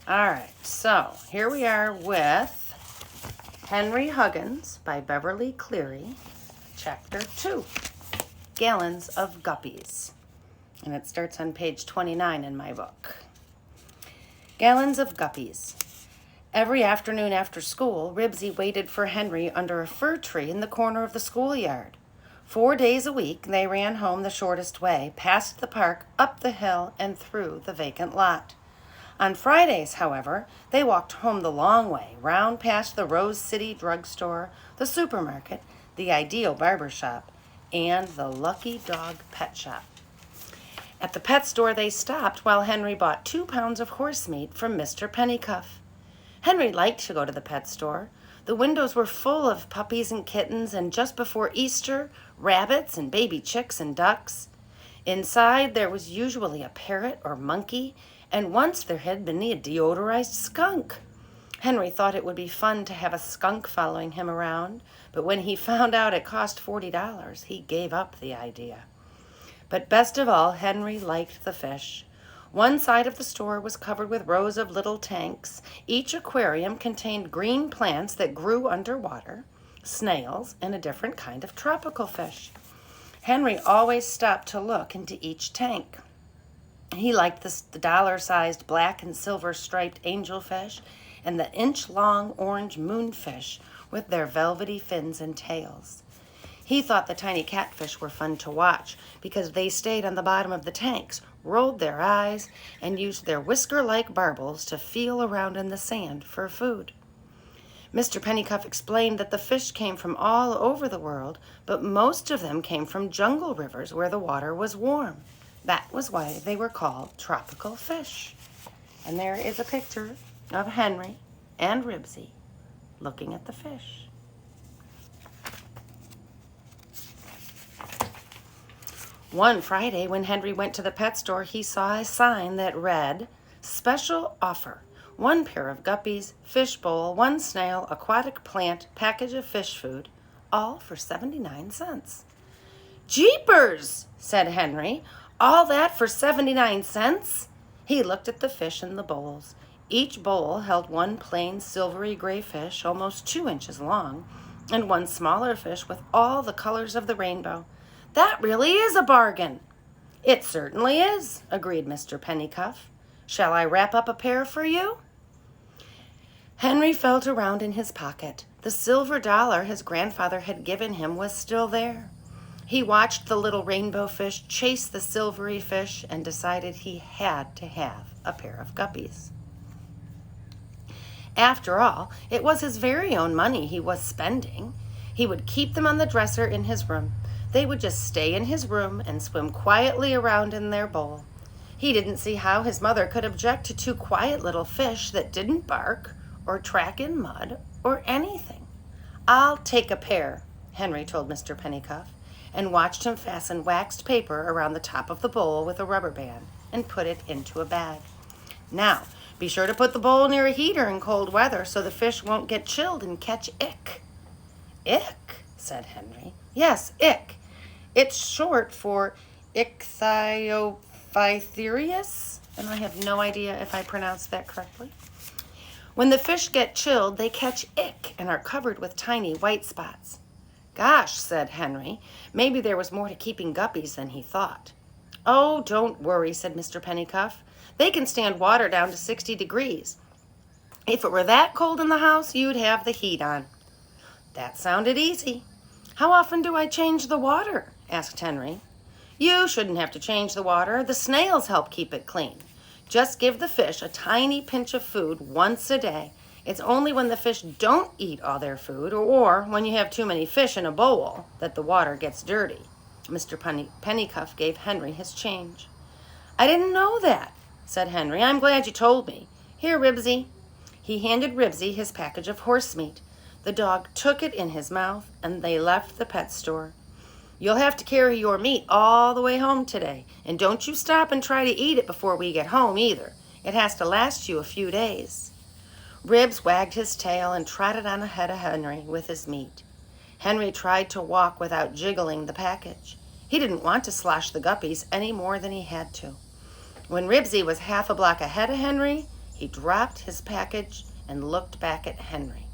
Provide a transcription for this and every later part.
All right, so here we are with Henry Huggins by Beverly Cleary, Chapter 2, Gallons of Guppies. And it starts on page 29 in my book. Gallons of Guppies. Every afternoon after school, Ribsy waited for Henry under a fir tree in the corner of the schoolyard. 4 days a week, they ran home the shortest way, past the park, up the hill, and through the vacant lot. On Fridays, however, they walked home the long way, round past the Rose City drugstore, the supermarket, the Ideal barber shop, and the Lucky Dog pet shop. At the pet store, they stopped while Henry bought 2 pounds of horse meat from Mr. Pennycuff. Henry liked to go to the pet store. The windows were full of puppies and kittens, and just before Easter, rabbits and baby chicks and ducks. Inside, there was usually a parrot or monkey, and once there had been a deodorized skunk. Henry thought it would be fun to have a skunk following him around, but when he found out it cost $40, he gave up the idea. But best of all, Henry liked the fish. One side of the store was covered with rows of little tanks. Each aquarium contained green plants that grew underwater, snails, and a different kind of tropical fish. Henry always stopped to look into each tank. He liked the dollar-sized black and silver striped angelfish and the inch-long orange moonfish with their velvety fins and tails. He thought the tiny catfish were fun to watch because they stayed on the bottom of the tanks, rolled their eyes, and used their whisker-like barbels to feel around in the sand for food. Mr. Pennycuff explained that the fish came from all over the world, but most of them came from jungle rivers where the water was warm. That was why they were called tropical fish. And there is a picture of Henry and Ribsy looking at the fish. One Friday, when Henry went to the pet store, he saw a sign that read, "Special offer. 1 pair of guppies, fish bowl, 1 snail, aquatic plant, package of fish food, all for 79 cents. "Jeepers!" said Henry. "All that for 79 cents? He looked at the fish in the bowls. Each bowl held 1 plain silvery gray fish, almost 2 inches long, and 1 smaller fish with all the colors of the rainbow. "That really is a bargain." "It certainly is," agreed Mr. Pennycuff. "Shall I wrap up a pair for you?" Henry felt around in his pocket. The silver dollar his grandfather had given him was still there. He watched the little rainbow fish chase the silvery fish and decided he had to have a pair of guppies. After all, it was his very own money he was spending. He would keep them on the dresser in his room. They would just stay in his room and swim quietly around in their bowl. He didn't see how his mother could object to 2 quiet little fish that didn't bark or track in mud or anything. "I'll take a pair," Henry told Mr. Pennycuff, and watched him fasten waxed paper around the top of the bowl with a rubber band and put it into a bag. "Now, be sure to put the bowl near a heater in cold weather so the fish won't get chilled and catch ick." "Ick?" said Henry. "Yes, ick. It's short for ichthyophyterius, and I have no idea if I pronounced that correctly. When the fish get chilled, they catch ick and are covered with tiny white spots." "Gosh," said Henry, "maybe there was more to keeping guppies than he thought." "Oh, don't worry," said Mr. Pennycuff. "They can stand water down to 60 degrees. If it were that cold in the house, you'd have the heat on." That sounded easy. "How often do I change the water?" asked Henry. "You shouldn't have to change the water. The snails help keep it clean. Just give the fish a tiny pinch of food once a day. It's only when the fish don't eat all their food or when you have too many fish in a bowl that the water gets dirty." Mr. Pennycuff gave Henry his change. "I didn't know that," said Henry. "I'm glad you told me. Here, Ribsy." He handed Ribsy his package of horse meat. The dog took it in his mouth, and they left the pet store. "You'll have to carry your meat all the way home today, and don't you stop and try to eat it before we get home either. It has to last you a few days." Ribs wagged his tail and trotted on ahead of Henry with his meat. Henry tried to walk without jiggling the package. He didn't want to slosh the guppies any more than he had to. When Ribsy was half a block ahead of Henry, He dropped his package and looked back at Henry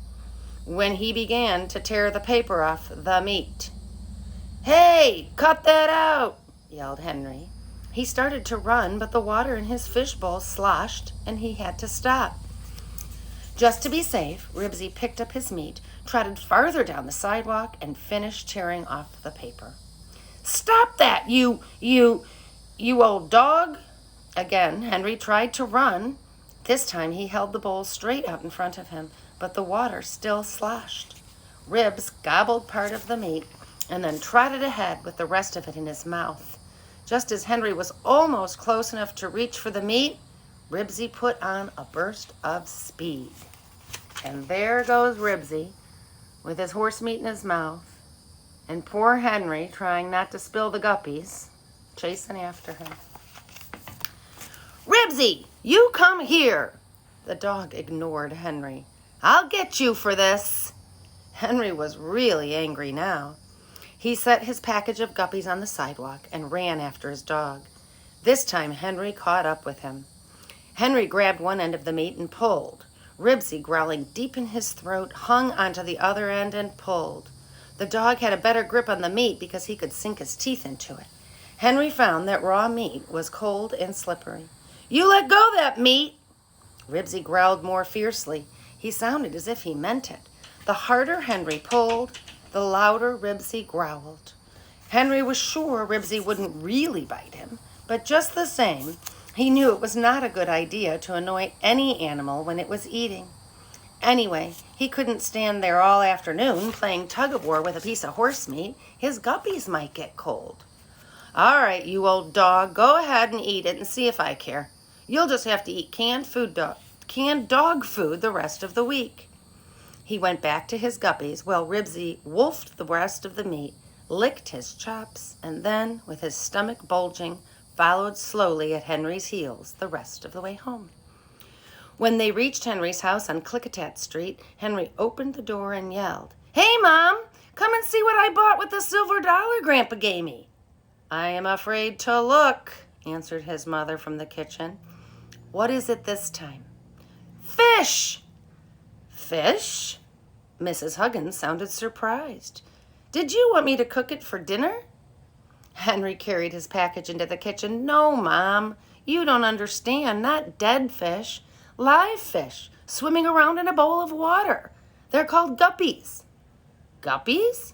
when he began to tear the paper off the meat. "Hey, cut that out!" yelled Henry. He started to run, but the water in his fishbowl sloshed and he had to stop. Just to be safe, Ribsy picked up his meat, trotted farther down the sidewalk, and finished tearing off the paper. "Stop that, you old dog!" Again, Henry tried to run. This time he held the bowl straight out in front of him, but the water still sloshed. Ribs gobbled part of the meat and then trotted ahead with the rest of it in his mouth. Just as Henry was almost close enough to reach for the meat, Ribsy put on a burst of speed. And there goes Ribsy with his horse meat in his mouth, and poor Henry, trying not to spill the guppies, chasing after him. "Ribsy, you come here!" The dog ignored Henry. "I'll get you for this." Henry was really angry now. He set his package of guppies on the sidewalk and ran after his dog. This time Henry caught up with him. Henry grabbed one end of the meat and pulled. Ribsy, growling deep in his throat, hung onto the other end and pulled. The dog had a better grip on the meat because he could sink his teeth into it. Henry found that raw meat was cold and slippery. "You let go that meat!" Ribsy growled more fiercely. He sounded as if he meant it. The harder Henry pulled, the louder Ribsy growled. Henry was sure Ribsy wouldn't really bite him, but just the same, he knew it was not a good idea to annoy any animal when it was eating. Anyway, he couldn't stand there all afternoon playing tug-of-war with a piece of horse meat. His guppies might get cold. "All right, you old dog, go ahead and eat it and see if I care. You'll just have to eat canned dog food the rest of the week." He went back to his guppies while Ribsy wolfed the rest of the meat, licked his chops, and then, with his stomach bulging, followed slowly at Henry's heels the rest of the way home. When they reached Henry's house on Klickitat Street, Henry opened the door and yelled, "Hey, Mom, come and see what I bought with the silver dollar Grandpa gave me." "I am afraid to look," answered his mother from the kitchen. "What is it this time?" "Fish." "Fish?" Mrs. Huggins sounded surprised. "Did you want me to cook it for dinner?" Henry carried his package into the kitchen. "No, Mom, you don't understand. Not dead fish. Live fish, swimming around in a bowl of water. They're called guppies." "Guppies?"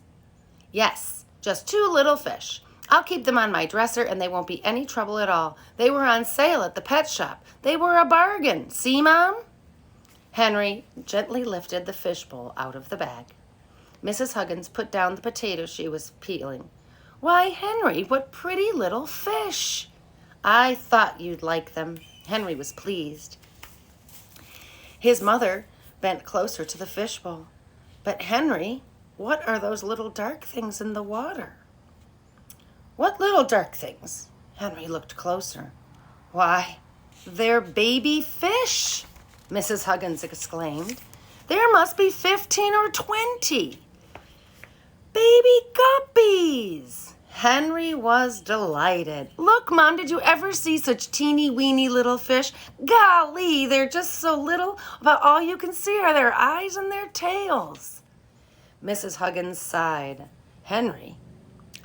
"Yes, just 2 little fish. I'll keep them on my dresser and they won't be any trouble at all. They were on sale at the pet shop. They were a bargain. See, Mom?" Henry gently lifted the fishbowl out of the bag. Mrs. Huggins put down the potatoes she was peeling. "Why, Henry, what pretty little fish!" "I thought you'd like them." Henry was pleased. His mother bent closer to the fishbowl. "But Henry, what are those little dark things in the water?" "What little dark things?" Henry looked closer. "Why, they're baby fish," Mrs. Huggins exclaimed. "There must be 15 or 20. Baby guppies!" Henry was delighted. "Look, Mom, did you ever see such teeny-weeny little fish? Golly, they're just so little, but all you can see are their eyes and their tails." Mrs. Huggins sighed. "Henry,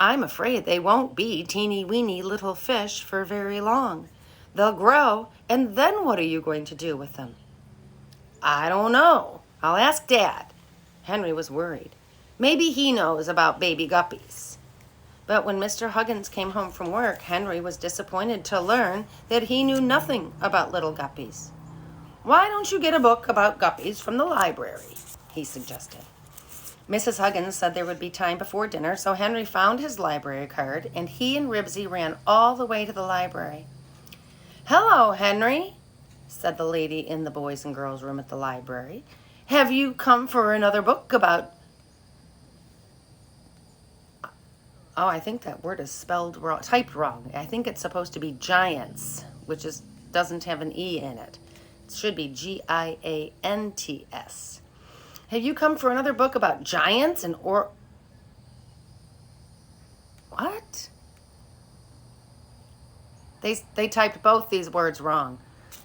I'm afraid they won't be teeny-weeny little fish for very long. They'll grow, and then what are you going to do with them?" "I don't know. I'll ask Dad." Henry was worried. Maybe he knows about baby guppies. But when Mr. Huggins came home from work, Henry was disappointed to learn that he knew nothing about little guppies. "Why don't you get a book about guppies from the library?" he suggested. Mrs. Huggins said there would be time before dinner, so Henry found his library card, and he and Ribsy ran all the way to the library. "Hello, Henry," said the lady in the boys and girls room at the library. "Have you come for another book about..." Oh, I think that word is spelled wrong, typed wrong. I think it's supposed to be giants, which doesn't have an E in it. It should be Giants. "Have you come for another book about giants and What? They typed both these words wrong.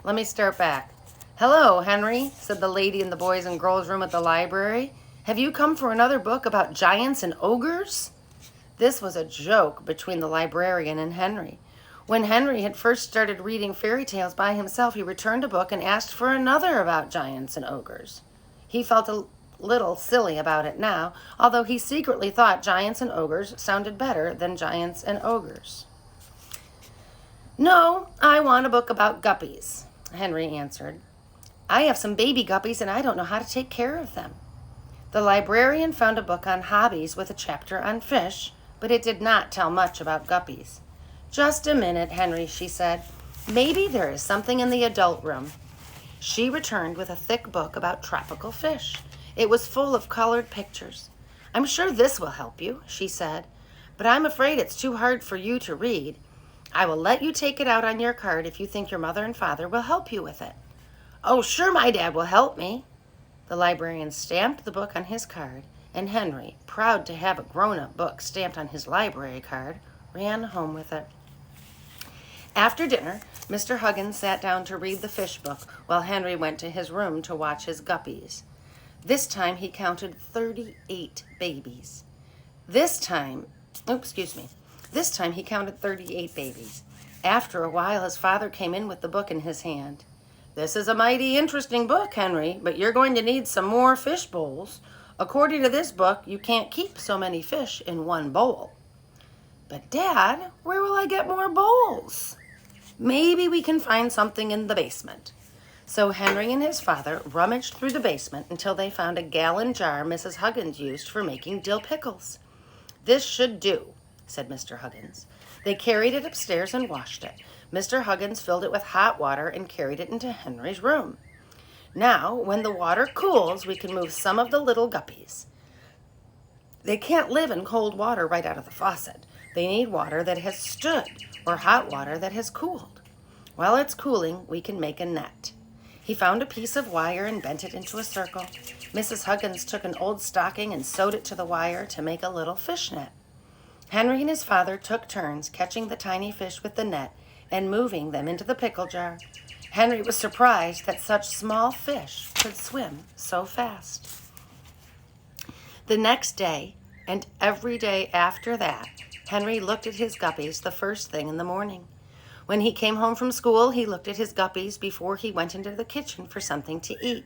Let me start back. "Hello, Henry," said the lady in the boys and girls room at the library. "Have you come for another book about giants and ogres?" This was a joke between the librarian and Henry. When Henry had first started reading fairy tales by himself, he returned a book and asked for another about giants and ogres. He felt a little silly about it now, although he secretly thought giants and ogres sounded better than giants and ogres. "No, I want a book about guppies," Henry answered. "I have some baby guppies and I don't know how to take care of them." The librarian found a book on hobbies with a chapter on fish, but it did not tell much about guppies. "Just a minute, Henry," she said. "Maybe there is something in the adult room." She returned with a thick book about tropical fish. It was full of colored pictures. "I'm sure this will help you," she said, "but I'm afraid it's too hard for you to read. I will let you take it out on your card if you think your mother and father will help you with it." "Oh, sure, my dad will help me." The librarian stamped the book on his card, and Henry, proud to have a grown-up book stamped on his library card, ran home with it. After dinner, Mr. Huggins sat down to read the fish book while Henry went to his room to watch his guppies. This time he counted 38 babies. This time he counted 38 babies. After a while, his father came in with the book in his hand. "This is a mighty interesting book, Henry, but you're going to need some more fish bowls. According to this book, you can't keep so many fish in one bowl." "But Dad, where will I get more bowls?" "Maybe we can find something in the basement." So Henry and his father rummaged through the basement until they found a gallon jar Mrs. Huggins used for making dill pickles. "This should do," said Mr. Huggins. They carried it upstairs and washed it. Mr. Huggins filled it with hot water and carried it into Henry's room. "Now, when the water cools, we can move some of the little guppies. They can't live in cold water right out of the faucet. They need water that has stood or hot water that has cooled. While it's cooling, we can make a net." He found a piece of wire and bent it into a circle. Mrs. Huggins took an old stocking and sewed it to the wire to make a little fish net. Henry and his father took turns catching the tiny fish with the net and moving them into the pickle jar. Henry was surprised that such small fish could swim so fast. The next day, and every day after that, Henry looked at his guppies the first thing in the morning. When he came home from school, he looked at his guppies before he went into the kitchen for something to eat.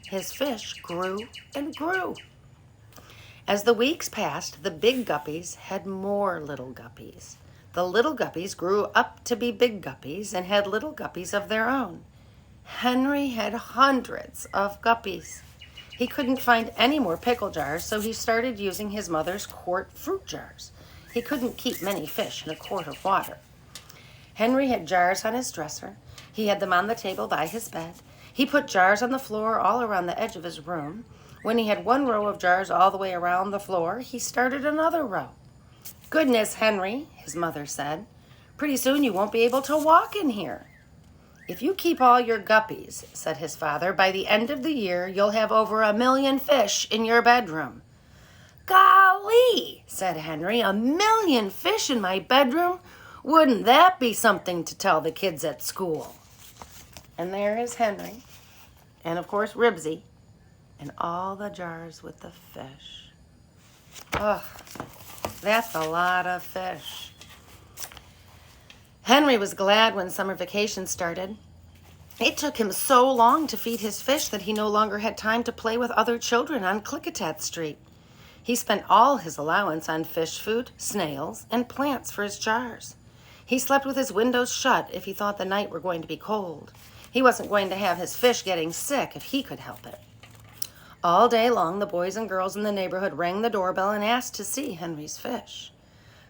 His fish grew and grew. As the weeks passed, the big guppies had more little guppies. The little guppies grew up to be big guppies and had little guppies of their own. Henry had hundreds of guppies. He couldn't find any more pickle jars, so he started using his mother's quart fruit jars. He couldn't keep many fish in a quart of water. Henry had jars on his dresser. He had them on the table by his bed. He put jars on the floor all around the edge of his room. When he had one row of jars all the way around the floor, he started another row. "Goodness, Henry," his mother said, "pretty soon you won't be able to walk in here." "If you keep all your guppies," said his father, "by the end of the year, you'll have over 1,000,000 fish in your bedroom." "Golly," said Henry, "1,000,000 fish in my bedroom? Wouldn't that be something to tell the kids at school?" And there is Henry, and of course Ribsy, and all the jars with the fish. Oh, that's a lot of fish. Henry was glad when summer vacation started. It took him so long to feed his fish that he no longer had time to play with other children on Klickitat Street. He spent all his allowance on fish food, snails, and plants for his jars. He slept with his windows shut if he thought the night were going to be cold. He wasn't going to have his fish getting sick if he could help it. All day long, the boys and girls in the neighborhood rang the doorbell and asked to see Henry's fish.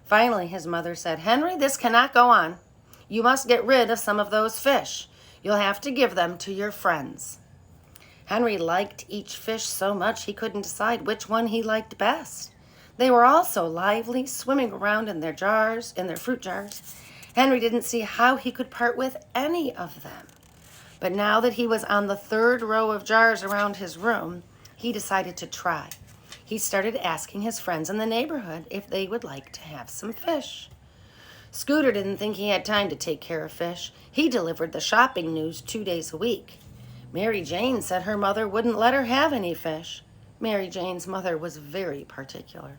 Finally, his mother said, "Henry, this cannot go on. You must get rid of some of those fish. You'll have to give them to your friends." Henry liked each fish so much he couldn't decide which one he liked best. They were all so lively, swimming around in their fruit jars. Henry didn't see how he could part with any of them. But now that he was on the third row of jars around his room, he decided to try. He started asking his friends in the neighborhood if they would like to have some fish. Scooter didn't think he had time to take care of fish. He delivered the shopping news 2 days a week. Mary Jane said her mother wouldn't let her have any fish. Mary Jane's mother was very particular.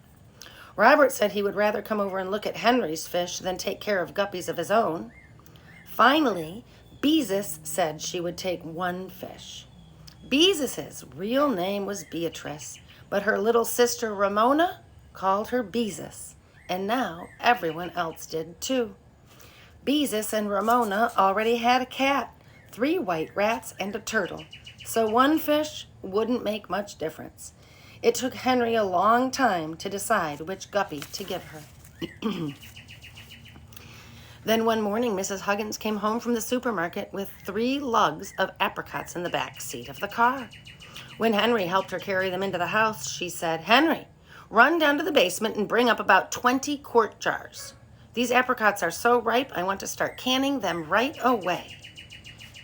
Robert said he would rather come over and look at Henry's fish than take care of guppies of his own. Finally, Beezus said she would take one fish. Beezus's real name was Beatrice, but her little sister Ramona called her Beezus, and now everyone else did too. Beezus and Ramona already had a cat, 3 white rats, and a turtle, so one fish wouldn't make much difference. It took Henry a long time to decide which guppy to give her. Then one morning, Mrs. Huggins came home from the supermarket with 3 lugs of apricots in the back seat of the car. When Henry helped her carry them into the house, she said, "Henry, run down to the basement and bring up about 20 quart jars. These apricots are so ripe, I want to start canning them right away."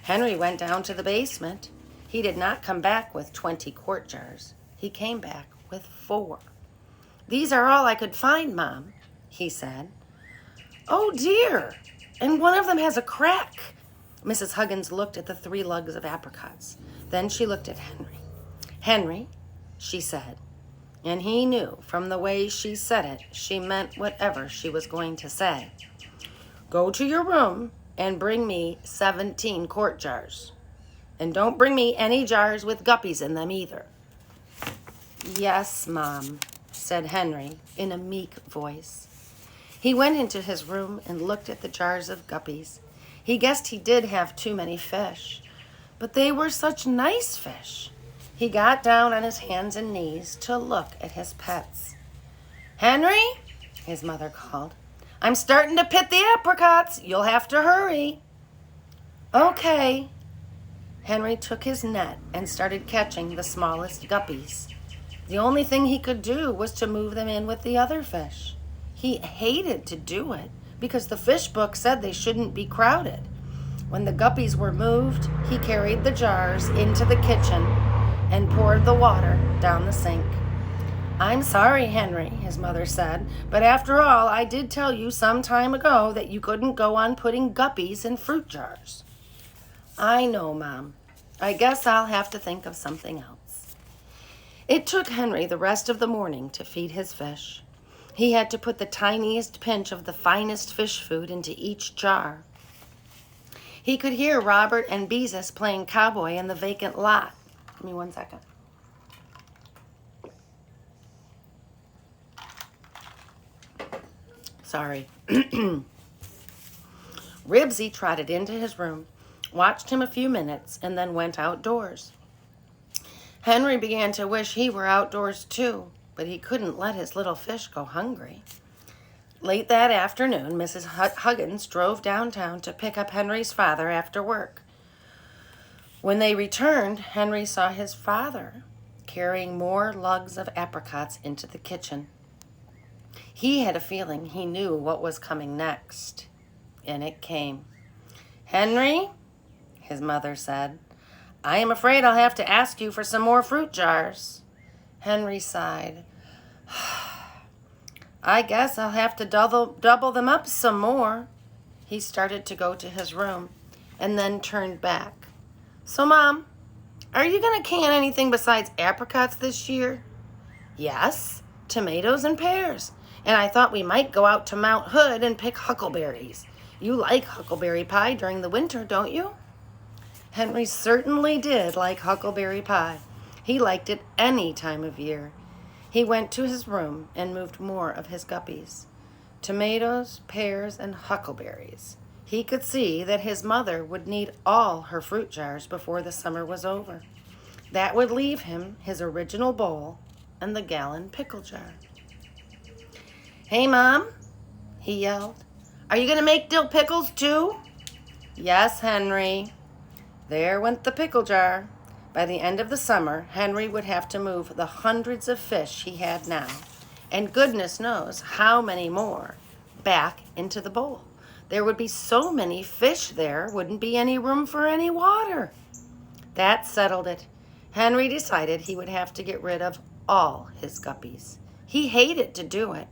Henry went down to the basement. He did not come back with 20 quart jars. He came back with 4. "These are all I could find, Mom," he said. "Oh dear, and one of them has a crack." Mrs. Huggins looked at the 3 lugs of apricots. Then she looked at Henry. "Henry," she said, and he knew from the way she said it, she meant whatever she was going to say. "Go to your room and bring me 17 quart jars. And don't bring me any jars with guppies in them either." "Yes, Mom," said Henry in a meek voice. He went into his room and looked at the jars of guppies. He guessed he did have too many fish, but they were such nice fish. He got down on his hands and knees to look at his pets. "Henry," his mother called, "I'm starting to pit the apricots. You'll have to hurry." "Okay." Henry took his net and started catching the smallest guppies. The only thing he could do was to move them in with the other fish. He hated to do it because the fish book said they shouldn't be crowded. When the guppies were moved, he carried the jars into the kitchen and poured the water down the sink. "I'm sorry, Henry," his mother said, "but after all, I did tell you some time ago that you couldn't go on putting guppies in fruit jars." "I know, Mom. I guess I'll have to think of something else." It took Henry the rest of the morning to feed his fish. He had to put the tiniest pinch of the finest fish food into each jar. He could hear Robert and Beezus playing cowboy in the vacant lot. Give me 1 second. Sorry. Ribsy trotted into his room, watched him a few minutes, and then went outdoors. Henry began to wish he were outdoors too, but he couldn't let his little fish go hungry. Late that afternoon, Mrs. Huggins drove downtown to pick up Henry's father after work. When they returned, Henry saw his father carrying more lugs of apricots into the kitchen. He had a feeling he knew what was coming next, and it came. "Henry," his mother said, "I am afraid I'll have to ask you for some more fruit jars." Henry sighed. "I guess I'll have to double them up some more." He started to go to his room and then turned back. "So, Mom, are you going to can anything besides apricots this year?" "Yes, tomatoes and pears. And I thought we might go out to Mount Hood and pick huckleberries. You like huckleberry pie during the winter, don't you?" Henry certainly did like huckleberry pie. He liked it any time of year. He went to his room and moved more of his guppies. Tomatoes, pears, and huckleberries. He could see that his mother would need all her fruit jars before the summer was over. That would leave him his original bowl and the gallon pickle jar. "Hey, Mom," he yelled. "Are you going to make dill pickles too?" "Yes, Henry." There went the pickle jar. By the end of the summer, Henry would have to move the hundreds of fish he had now, and goodness knows how many more, back into the bowl. There would be so many fish there wouldn't be any room for any water. That settled it. Henry decided he would have to get rid of all his guppies. He hated to do it,